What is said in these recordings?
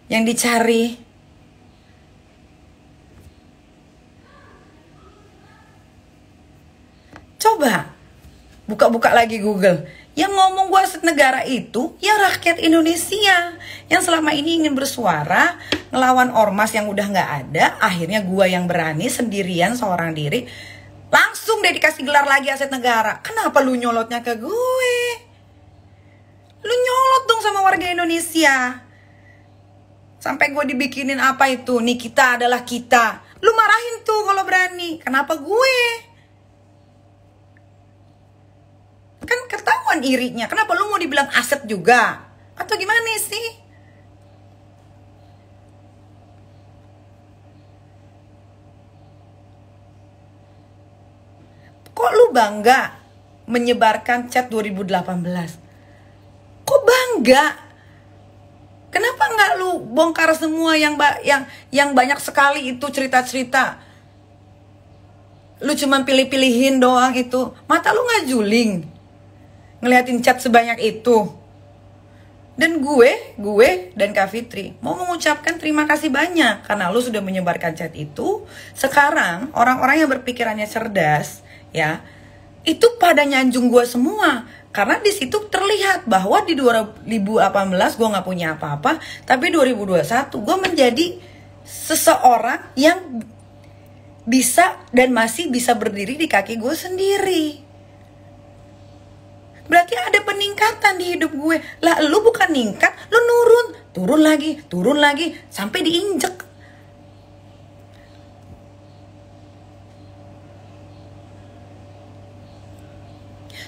yang dicari. Coba buka-buka lagi Google. Yang ngomong gue aset negara itu ya rakyat Indonesia yang selama ini ingin bersuara ngelawan ormas yang udah nggak ada. Akhirnya gue yang berani sendirian seorang diri, langsung deh dikasih gelar lagi aset negara. Kenapa lu nyolotnya ke gue? Lu nyolot dong sama warga Indonesia. Sampai gue dibikinin apa itu, nih kita adalah kita. Lu marahin tuh kalau berani. Kenapa gue? Kan ketahuan irinya. Kenapa lu mau dibilang aset juga? Atau gimana sih? Kok lu bangga menyebarkan chat 2018? Kok bangga? Kenapa nggak lu bongkar semua yang banyak sekali itu cerita-cerita? Lu cuma pilih-pilihin doang itu. Mata lu nggak juling ngeliatin chat sebanyak itu. Dan gue dan Kak Fitri mau mengucapkan terima kasih banyak karena lu sudah menyebarkan chat itu. Sekarang orang-orang yang berpikirannya cerdas ya, itu pada nyanjung gue semua. Karena di situ terlihat bahwa di 2018 gue nggak punya apa-apa, tapi 2021 gue menjadi seseorang yang bisa dan masih bisa berdiri di kaki gue sendiri. Berarti ada peningkatan di hidup gue. Lah lu bukan ningkat, lu turun lagi, sampai diinjek.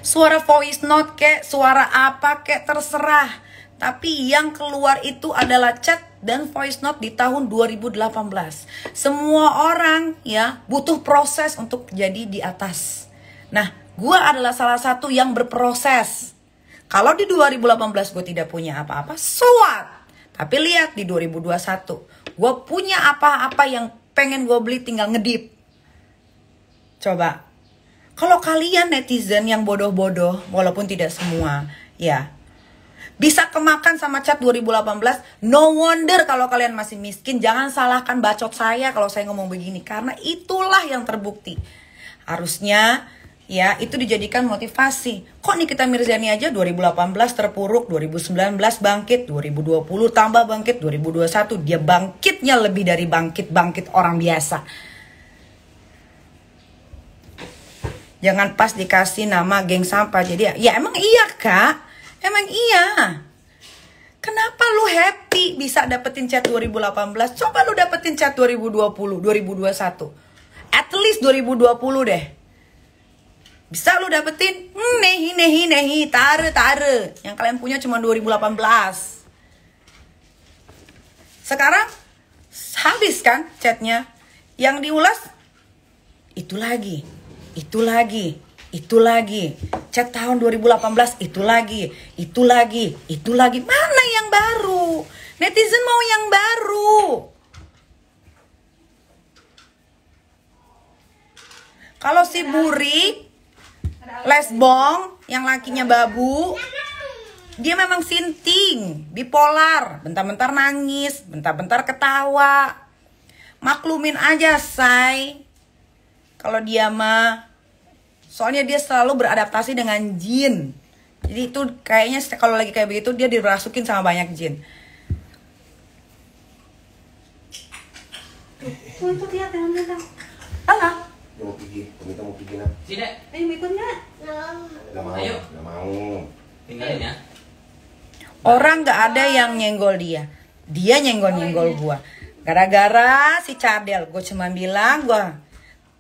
Suara voice note kek, suara apa kek, terserah. Tapi yang keluar itu adalah chat dan voice note di tahun 2018. Semua orang ya butuh proses untuk jadi di atas. Nah, gue adalah salah satu yang berproses. Kalau di 2018 gue tidak punya apa-apa, so what? Tapi lihat di 2021, gue punya apa-apa yang pengen gue beli, tinggal ngedip. Coba. Kalau kalian netizen yang bodoh-bodoh, walaupun tidak semua, ya, bisa kemakan sama chat 2018, no wonder kalau kalian masih miskin. Jangan salahkan bacot saya kalau saya ngomong begini, karena itulah yang terbukti. Harusnya ya itu dijadikan motivasi. Kok Nikita Mirzani aja 2018 terpuruk, 2019 bangkit, 2020 tambah bangkit, 2021 dia bangkitnya lebih dari bangkit orang biasa. Jangan pas dikasih nama geng sampah. Jadi ya emang iya Kak, emang iya. Kenapa lu happy bisa dapetin chat 2018? Coba lu dapetin chat 2020, 2021. At least 2020 deh. Bisa lu dapetin? Nehi, tare. Yang kalian punya cuma 2018. Sekarang habis kan chatnya. Yang diulas itu lagi. Chat tahun 2018 itu lagi. Mana yang baru? Netizen mau yang baru. Kalau si Buri lesbong yang lakinya babu, dia memang sinting, bipolar, bentar-bentar nangis, bentar-bentar ketawa. Maklumin aja, say. Kalau dia mah, soalnya dia selalu beradaptasi dengan jin. Jadi itu kayaknya kalau lagi kayak begitu dia dirasukin sama banyak jin. Untuk lihat yang mana? Alah. Dia mau pergi, kita mau pergi nak. Sini. Ayo ikut nggak? Nggak mau. Ayo. Nggak mau. Tinggalin ya. Orang nggak ada yang nyenggol dia. Dia nyenggol gua. Gara-gara si Cadel, gue cuma bilang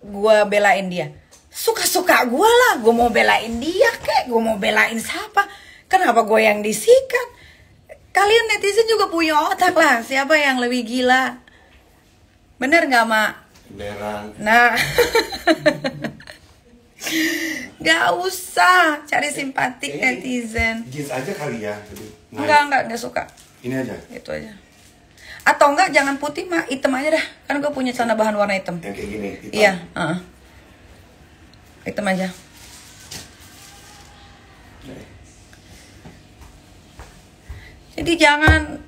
gue belain dia. Suka-suka gue lah, gue mau belain dia kek, gue mau belain siapa. Kenapa gue yang disikat? Kalian netizen juga punya otak lah, siapa yang lebih gila? Bener gak Mak? Beneran. Nah gak usah cari simpatik netizen. Jeans aja kali ya. Enggak suka. Ini aja. Itu aja. Atau enggak jangan putih mah, hitam aja dah. Kan gue punya celana bahan warna hitam. Yang kayak gini, hitam. Iya, hitam aja. Jadi jangan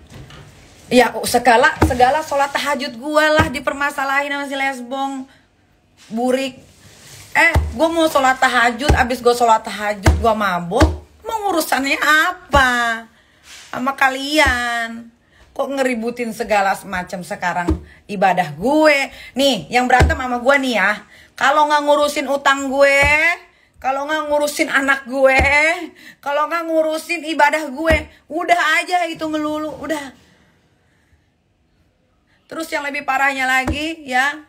Ya segala sholat tahajud gue lah dipermasalahin sama si lesbong burik. Gue mau sholat tahajud, abis gue sholat tahajud gue mabuk, mau urusannya apa sama kalian? Kok ngeributin segala semacam sekarang ibadah gue? Nih, yang berantem sama gue nih ya, kalau nggak ngurusin utang gue, kalau nggak ngurusin anak gue, kalau nggak ngurusin ibadah gue, udah aja itu ngelulu, udah. Terus yang lebih parahnya lagi ya,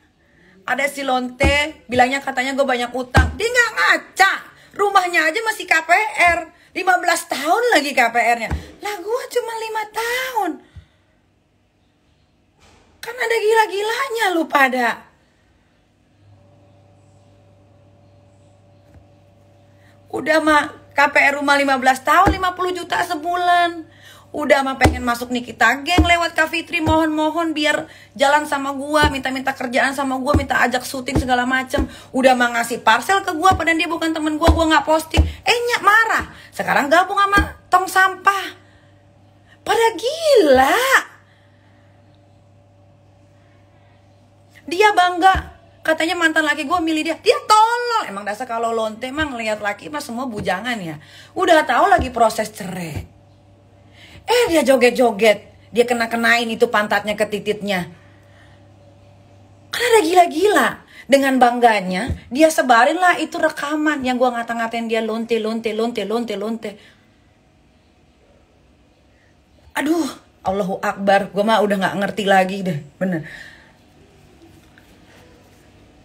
ada si Lonte bilangnya katanya gue banyak utang. Dia nggak ngaca, rumahnya aja masih KPR, 15 tahun lagi KPR-nya. Lah gue cuma 5 tahun. Kan ada gila-gilanya lu pada. Udah mah KPR rumah 15 tahun 50 juta sebulan. Udah mah pengen masuk Nikita Geng lewat Kak Fitri, mohon-mohon biar jalan sama gua, minta-minta kerjaan sama gua, minta ajak syuting segala macem. Udah mah ngasih parcel ke gua padahal dia bukan temen gua nggak posting. Nyak marah. Sekarang gabung sama tong sampah. Pada gila. Dia bangga, katanya mantan laki gue milih dia. Dia tolol. Emang dasar kalau Lonte emang ngeliat laki mah semua bujangan ya. Udah tahu lagi proses cerai. Dia joget-joget, dia kena-kenain itu pantatnya ke tititnya. Kan ada gila-gila. Dengan bangganya, dia sebarin lah itu rekaman yang gue ngata-ngatain dia lonte. Aduh, Allahu Akbar, gue mah udah gak ngerti lagi deh, bener.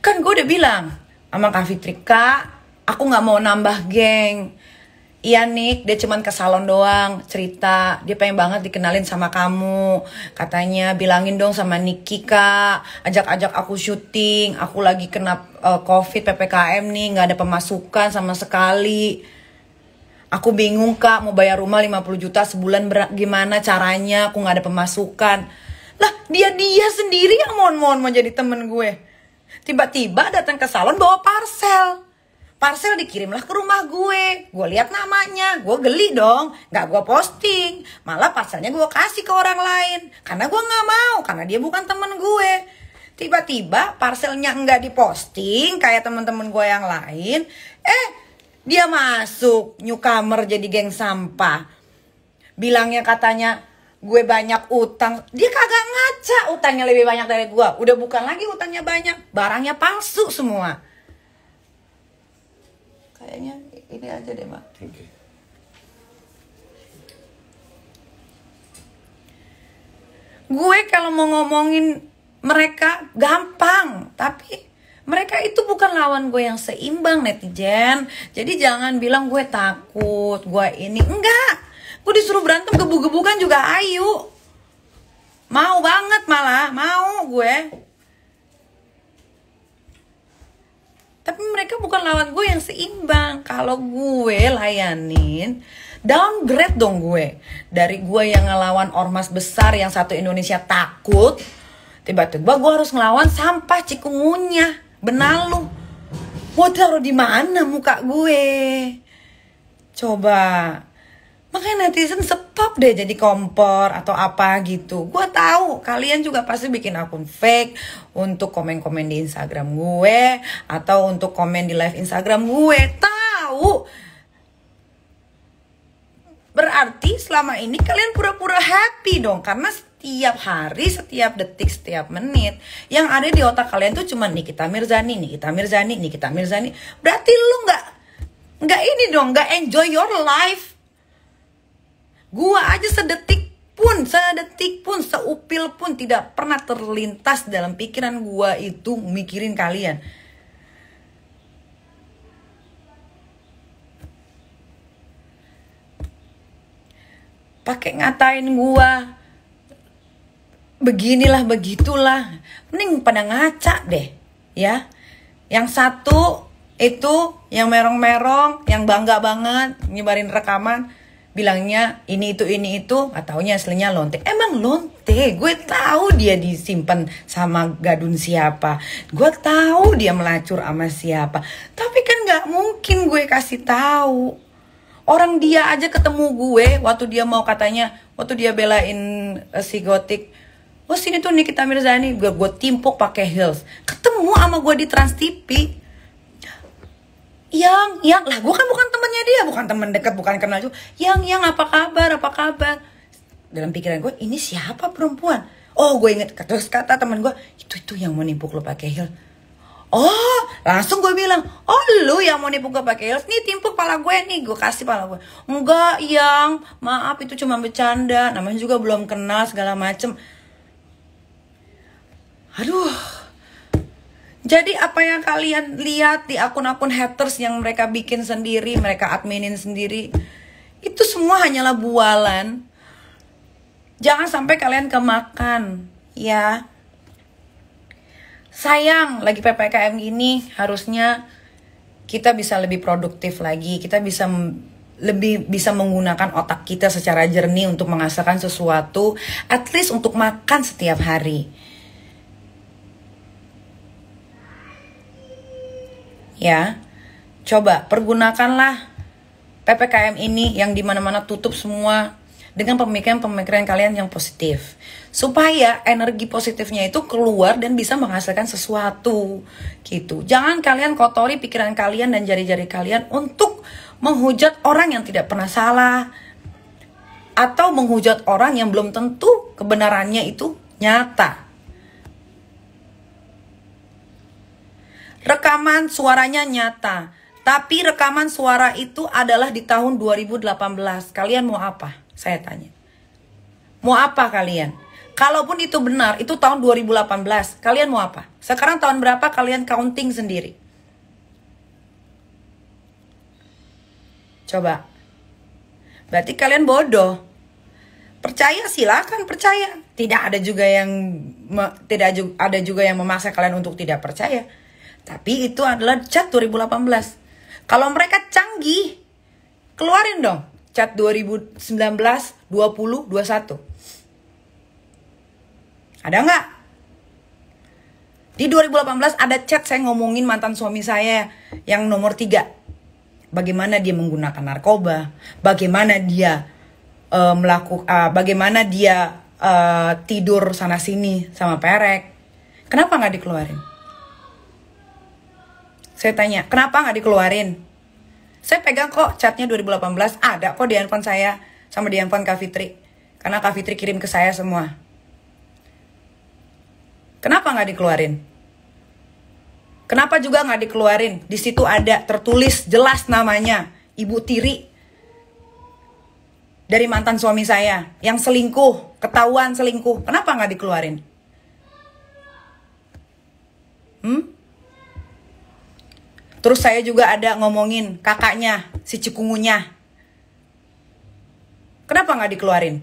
Kan gue udah bilang sama Kak Fitri, Kak, aku gak mau nambah geng. Iya Nick, dia cuman ke salon doang, cerita dia pengen banget dikenalin sama kamu. Katanya bilangin dong sama Niki Kak, ajak-ajak aku syuting. Aku lagi kena COVID PPKM nih, gak ada pemasukan sama sekali. Aku bingung Kak, mau bayar rumah 50 juta sebulan gimana caranya, aku gak ada pemasukan. Lah dia sendiri yang mohon-mohon mau jadi temen gue. Tiba-tiba datang ke salon bawa parcel. Parcel dikirimlah ke rumah gue. Gue lihat namanya, gue geli dong. Gak gue posting, malah parcelnya gue kasih ke orang lain. Karena gue gak mau, karena dia bukan temen gue. Tiba-tiba parcelnya nggak diposting kayak temen-temen gue yang lain. Dia masuk newcomer jadi geng sampah. Bilangnya katanya gue banyak utang. Dia kagak ngaca, utangnya lebih banyak dari gue. Udah bukan lagi utangnya banyak, barangnya palsu semua. Kayaknya ini aja deh, Mak. Okay. Gue kalau mau ngomongin mereka gampang, tapi mereka itu bukan lawan gue yang seimbang, netizen. Jadi jangan bilang gue takut, gue ini. Enggak. Gue disuruh berantem gebuk-gebukan juga ayu. Mau banget malah, mau gue. Tapi mereka bukan lawan gue yang seimbang. Kalau gue layanin, downgrade dong gue. Dari gue yang ngelawan ormas besar yang satu Indonesia takut, tiba-tiba gue harus ngelawan sampah cikungunya, benalu. Mau taruh di mana muka gue? Coba. Makanya netizen stop deh jadi kompor atau apa gitu. Gue tahu kalian juga pasti bikin akun fake untuk komen-komen di Instagram gue atau untuk komen di live Instagram gue. Tahu. Berarti selama ini kalian pura-pura happy dong, karena setiap hari, setiap detik, setiap menit yang ada di otak kalian tuh cuma Nikita Mirzani. Berarti lu nggak ini dong, nggak enjoy your life. Gua aja sedetik pun, seupil pun tidak pernah terlintas dalam pikiran gua itu mikirin kalian. Pakai ngatain gua, beginilah begitulah, mending pada ngaca deh, ya. Yang satu itu yang merong-merong, yang bangga banget nyebarin rekaman. Bilangnya ini itu, gak taunya aslinya Lonte. Emang Lonte, gue tahu dia disimpan sama gadun siapa, gue tahu dia melacur sama siapa. Tapi kan gak mungkin gue kasih tahu. Orang dia aja ketemu gue waktu dia mau katanya, waktu dia belain si Gotik. Oh sini tuh Nikita Mirzani, gue timpuk pakai heels. Ketemu sama gue di Trans TV. Yang lah gue kan bukan temennya dia, bukan teman dekat, bukan kenal juga. Yang apa kabar? Dalam pikiran gue, ini siapa perempuan? Oh gue inget, terus kata teman gue, itu yang mau nimpuk lo pakai heels. Oh, langsung gue bilang, oh lu yang mau nipu gue pakai heels, nih timpuk pala gue nih, gue kasih pala gue. Enggak, yang maaf itu cuma bercanda, namanya juga belum kenal segala macem. Aduh, jadi apa yang kalian lihat di akun-akun haters yang mereka bikin sendiri, mereka adminin sendiri, itu semua hanyalah bualan. Jangan sampai kalian kemakan, ya. Sayang, lagi PPKM gini harusnya kita bisa lebih produktif lagi. Kita bisa lebih bisa menggunakan otak kita secara jernih untuk menghasilkan sesuatu, at least untuk makan setiap hari. Ya, coba pergunakanlah PPKM ini yang dimana-mana tutup semua dengan pemikiran-pemikiran kalian yang positif, supaya energi positifnya itu keluar dan bisa menghasilkan sesuatu gitu. Jangan kalian kotori pikiran kalian dan jari-jari kalian untuk menghujat orang yang tidak pernah salah, atau menghujat orang yang belum tentu kebenarannya itu nyata. Rekaman suaranya nyata, tapi rekaman suara itu adalah di tahun 2018. Kalian mau apa? Saya tanya. Mau apa kalian? Kalaupun itu benar, itu tahun 2018. Kalian mau apa? Sekarang tahun berapa kalian counting sendiri? Coba. Berarti kalian bodoh. Percaya silakan percaya. Tidak ada juga yang memaksa kalian untuk tidak percaya. Tapi itu adalah chat 2018. Kalau mereka canggih, keluarin dong chat 2019, 20, 21. Ada nggak? Di 2018 ada chat saya ngomongin mantan suami saya yang nomor 3. Bagaimana dia menggunakan narkoba, bagaimana dia bagaimana dia tidur sana sini sama perek. Kenapa nggak dikeluarin? Saya tanya, kenapa nggak dikeluarin? Saya pegang kok chatnya 2018, ada kok di handphone saya sama di handphone Kak Fitri. Karena Kak Fitri kirim ke saya semua. Kenapa nggak dikeluarin? Kenapa juga nggak dikeluarin? Di situ ada tertulis jelas namanya Ibu Tiri dari mantan suami saya yang selingkuh, ketahuan selingkuh. Kenapa nggak dikeluarin? Terus saya juga ada ngomongin kakaknya, si Cikungunya. Kenapa nggak dikeluarin?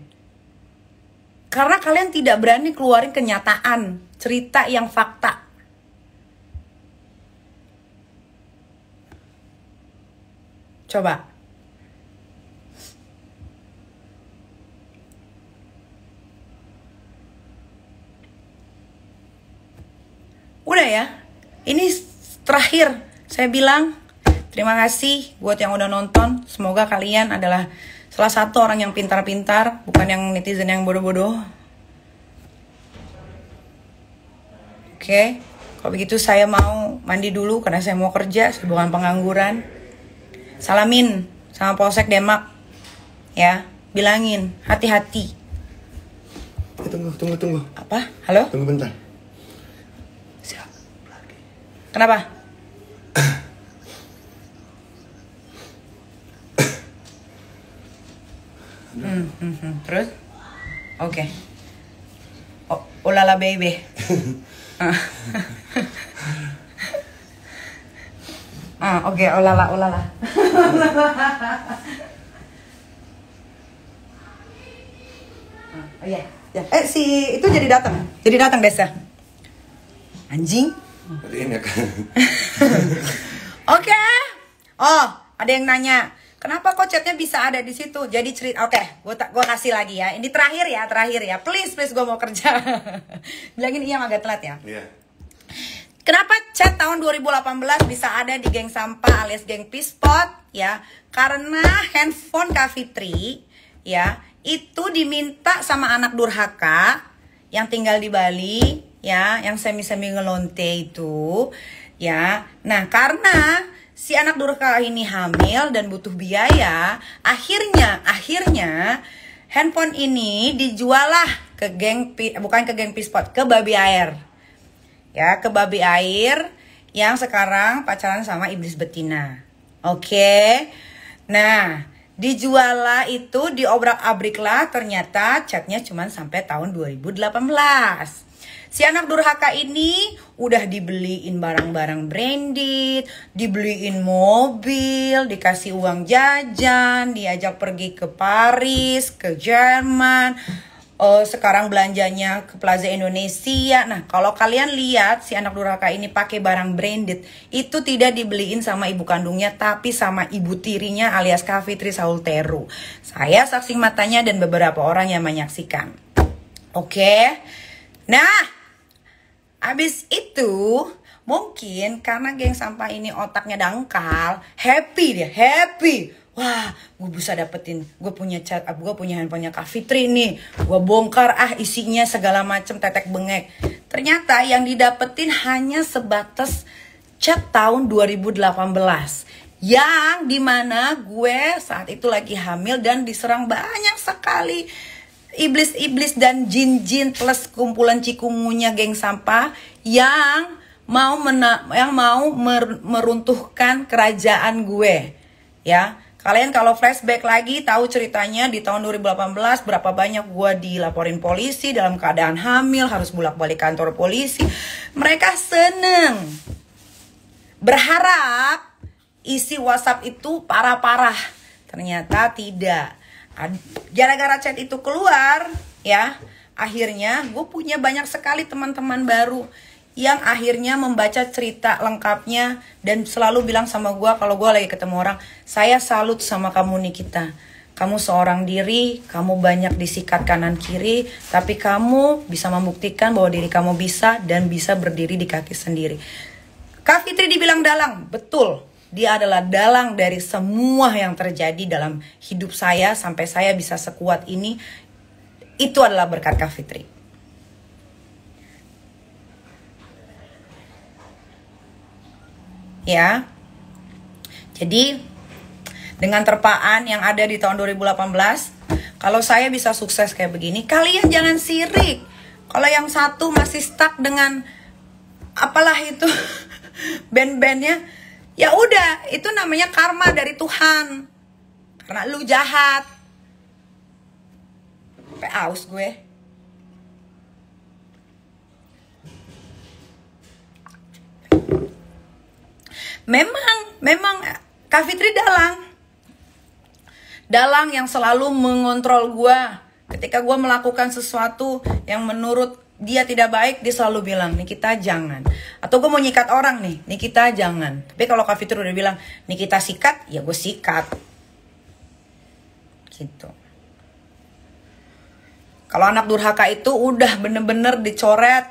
Karena kalian tidak berani keluarin kenyataan, cerita yang fakta. Coba. Udah ya, ini terakhir. Saya bilang terima kasih buat yang udah nonton. Semoga kalian adalah salah satu orang yang pintar-pintar, bukan yang netizen yang bodoh-bodoh. Oke, kalau begitu saya mau mandi dulu karena saya mau kerja, saya bukan pengangguran. Salamin sama Polsek Demak, ya, bilangin hati-hati. Tunggu. Apa? Halo? Tunggu bentar. Kenapa? Terus? Oke. Oh lala baby. Oke, oh lala. Oh iya. Si itu jadi datang Desa. Anjing. Oke. Oh, ada yang nanya. Kenapa kok chatnya bisa ada di situ? Jadi cerita, oke, gue kasih lagi ya. Ini terakhir ya. Please gue mau kerja. Bilangin iya agak telat ya. Iya. Kenapa chat tahun 2018 bisa ada di geng sampah alias geng Pispot ya? Karena handphone Kak Fitri ya, itu diminta sama anak durhaka yang tinggal di Bali ya, yang semi-semi ngelonte itu ya. Nah, karena si anak durhaka ini hamil dan butuh biaya, akhirnya handphone ini dijual lah ke geng, bukan ke geng Pispot, ke Babi Air. Ya, ke Babi Air yang sekarang pacaran sama iblis betina. Oke. Nah, dijual lah itu, diobrak-abrik lah, ternyata chatnya cuma sampai tahun 2018. Si anak durhaka ini udah dibeliin barang-barang branded, dibeliin mobil, dikasih uang jajan, diajak pergi ke Paris, ke Jerman. Sekarang belanjanya ke Plaza Indonesia. Nah, kalau kalian lihat si anak durhaka ini pakai barang branded, itu tidak dibeliin sama ibu kandungnya, tapi sama ibu tirinya alias Kak Fitri Saulteru. Saya saksi matanya dan beberapa orang yang menyaksikan. Oke. Nah, abis itu mungkin karena geng sampah ini otaknya dangkal, happy. Wah, gue bisa dapetin, gue punya handphonenya Kak Fitri nih, gue bongkar isinya segala macem tetek bengek. Ternyata yang didapetin hanya sebatas chat tahun 2018, yang dimana gue saat itu lagi hamil dan diserang banyak sekali iblis-iblis dan jin-jin plus kumpulan cikungunya geng sampah yang mau meruntuhkan kerajaan gue, ya. Kalian kalau flashback lagi tahu ceritanya di tahun 2018 berapa banyak gue dilaporin polisi dalam keadaan hamil, harus bolak-balik kantor polisi. Mereka seneng, berharap isi WhatsApp itu parah-parah. Ternyata tidak. Gara-gara chat itu keluar ya, akhirnya gue punya banyak sekali teman-teman baru yang akhirnya membaca cerita lengkapnya dan selalu bilang sama gue kalau gue lagi ketemu orang, saya salut sama kamu Nikita. Kamu seorang diri, kamu banyak disikat kanan kiri, tapi kamu bisa membuktikan bahwa diri kamu bisa dan bisa berdiri di kaki sendiri. Kak Fitri dibilang dalang, betul. Dia adalah dalang dari semua yang terjadi dalam hidup saya sampai saya bisa sekuat ini. Itu adalah berkat Kak Fitri. Ya, jadi dengan terpaan yang ada di tahun 2018, kalau saya bisa sukses kayak begini, kalian jangan sirik. Kalau yang satu masih stuck dengan apalah itu band-bandnya, ya udah, itu namanya karma dari Tuhan. Karena lu jahat. Sampai aus gue. Memang Kak Fitri dalang yang selalu mengontrol gue. Ketika gue melakukan sesuatu yang menurut dia tidak baik, dia selalu bilang, Nikita jangan. Atau gue mau nyikat orang nih, Nikita jangan. Tapi kalau Kak Fitri udah bilang, Nikita sikat, ya gue sikat. Gitu. Kalau anak durhaka itu udah bener-bener dicoret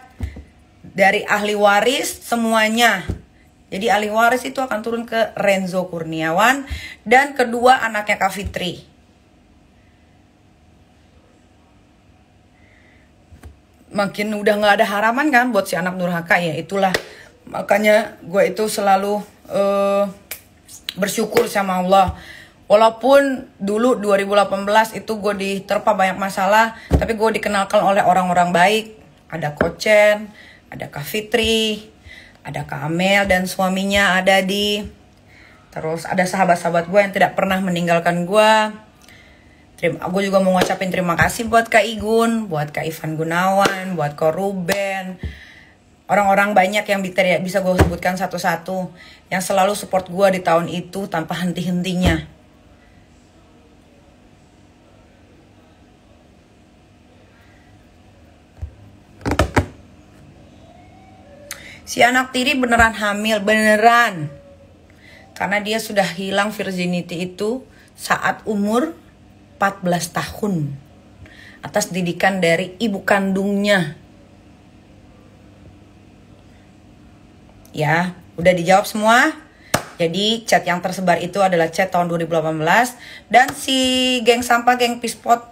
dari ahli waris semuanya. Jadi ahli waris itu akan turun ke Renzo Kurniawan dan kedua anaknya Kak Fitri. Makin udah gak ada harapan kan buat si anak durhaka, ya itulah. Makanya gue itu selalu bersyukur sama Allah. Walaupun dulu 2018 itu gue diterpa banyak masalah, tapi gue dikenalkan oleh orang-orang baik. Ada Kochen, ada Kak Fitri, ada Kak Amel dan suaminya ada di. Terus ada sahabat-sahabat gue yang tidak pernah meninggalkan gue. Gue juga mau ngucapin terima kasih buat Kak Igun, buat Kak Ivan Gunawan, buat Kak Ruben. Orang-orang banyak yang bisa gue sebutkan satu-satu, yang selalu support gue di tahun itu tanpa henti-hentinya. Si anak tiri beneran hamil, beneran. Karena dia sudah hilang virginity itu saat umur 14 tahun. Atas didikan dari ibu kandungnya. Ya, udah dijawab semua. Jadi chat yang tersebar itu adalah chat tahun 2018. Dan si geng sampah, geng Pispot,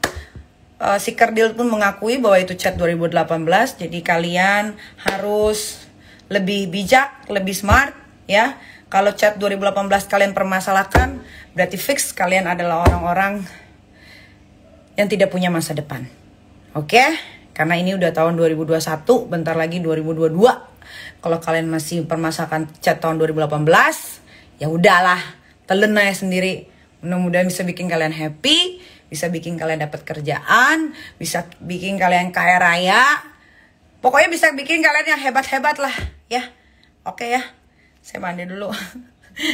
si Kerdil pun mengakui bahwa itu chat 2018. Jadi kalian harus lebih bijak, lebih smart ya. Kalau chat 2018 kalian permasalahkan, berarti fix kalian adalah orang-orang yang tidak punya masa depan. Oke? Karena ini udah tahun 2021, bentar lagi 2022. Kalau kalian masih permasalahkan chat tahun 2018, ya udahlah, telan aja sendiri. Mudah-mudahan bisa bikin kalian happy, bisa bikin kalian dapat kerjaan, bisa bikin kalian kaya raya. Pokoknya bisa bikin kalian yang hebat-hebat lah, ya. Oke ya. Saya mandi dulu.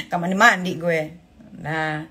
Gak mandi-mandi gue. Nah,